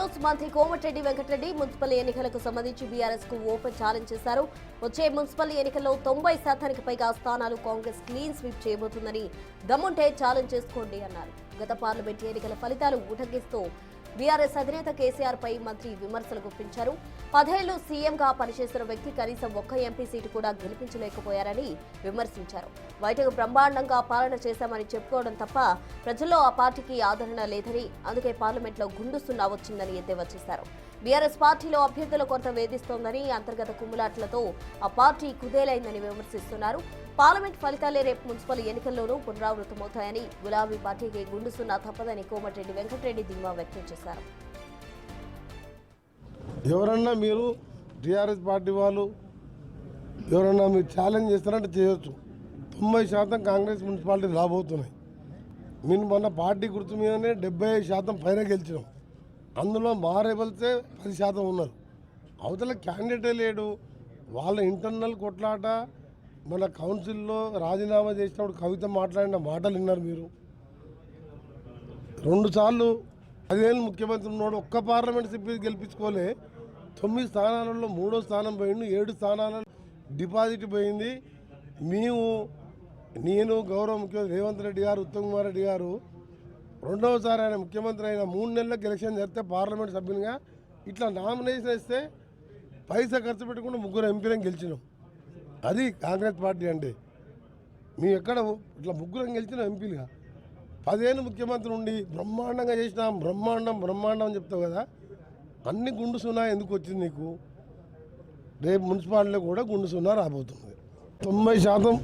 News మంత్రి Komatireddy Venkatareddy municipal ఎన్నికలకు సంబంధించి బీఆర్ఎస్ కు ఓపెన్ ఛాలెంజ్ చేశారు. వచ్చే మున్సిపల్ ఎన్నికల్లో 90% పైగా స్థానాలు కాంగ్రెస్ క్లీన్ స్వీప్ చేయబోతుందని దమ్ముంటే ఛాలెంజ్ చేసుకోండి అన్నారు. గత పార్లమెంట్ ఎన్నికల ఫలితాలు ఉటంకిస్తూ బీఆర్ఎస్ అధినేత కేసీఆర్ పై మంత్రి విమర్శలు గుప్పించారు. 10 ఏళ్లు సీఎంగా పనిచేసిన వ్యక్తి కనీసం ఒక్క ఎంపీ సీటు కూడా గెలిపించలేకపోయారని విమర్శించారు. బయటకు బ్రహ్మాండంగా పాలన చేశామని చెప్పుకోవడం తప్ప ప్రజల్లో ఆ పార్టీకి ఆదరణ లేదని, అందుకే పార్లమెంట్లో గుండు సున్నా వచ్చిందని ఎద్దేవా చేశారు. బీఆర్ఎస్ పార్టీలో అభ్యర్థుల కొరత వేధిస్తోందని, అంతర్గత కుమ్ములాట్లతో ఆ పార్టీ కుదేలైందని విమర్శిస్తున్నారు. పార్లమెంట్ ఫలితాలే రేపు మున్సిపల్ ఎన్నికల్లోనూ పునరావృతమవుతాయని, గులాబీ పార్టీకి గుండు సున్నా తప్పదని కోమటిరెడ్డి వెంకటరెడ్డి ధీమా వ్యక్తం చేశారు. ఎవరన్నా మీరు టీఆర్ఎస్ పార్టీ వాళ్ళు ఎవరన్నా మీరు ఛాలెంజ్ చేస్తారంటే చేయొచ్చు. 90% కాంగ్రెస్ మున్సిపాలిటీ రాబోతున్నాయి. మేము మొన్న పార్టీ గుర్తు మీదనే 75% పైన గెలిచినాం. అందులో మా రెబల్సే 10% ఉన్నారు. అవతల క్యాండిడేటే లేడు. వాళ్ళ ఇంటర్నల్ కొట్లాట. మన కౌన్సిల్లో రాజీనామా చేసినప్పుడు కవిత మాట్లాడిన మాటలు విన్నారు మీరు. 2 సార్లు 10 ఏళ్ళు ముఖ్యమంత్రి ఉన్నాడు, ఒక్క పార్లమెంట్ సభ్యులు గెలిపించుకోలే. 9 స్థానాలలో 3వ స్థానం పోయింది, 7 స్థానాలలో డిపాజిట్ పోయింది. నేను గౌరవ ముఖ్యమంత్రి రేవంత్ రెడ్డి గారు, ఉత్తమ్ కుమార్ రెడ్డి గారు 2వసారి ఆయన ముఖ్యమంత్రి అయిన 3 నెలలకు ఎలక్షన్ జరిగితే పార్లమెంట్ సభ్యునిగా ఇట్లా నామినేషన్ ఇస్తే పైసా ఖర్చు పెట్టకుండా 3 ఎంపీలను గెలిచినాం. అది కాంగ్రెస్ పార్టీ అంటే. మేము ఎక్కడ ఇట్లా 3 గెలిచిన ఎంపీలుగా 10 ఏళ్ళు ముఖ్యమంత్రి ఉండి బ్రహ్మాండంగా చేసినాం, బ్రహ్మాండం అని చెప్తావు కదా. అన్ని గుండు సున్నా ఎందుకు వచ్చింది నీకు? రేపు మున్సిపాలిటీలో కూడా గుండు సున్నా రాబోతుంది. 90%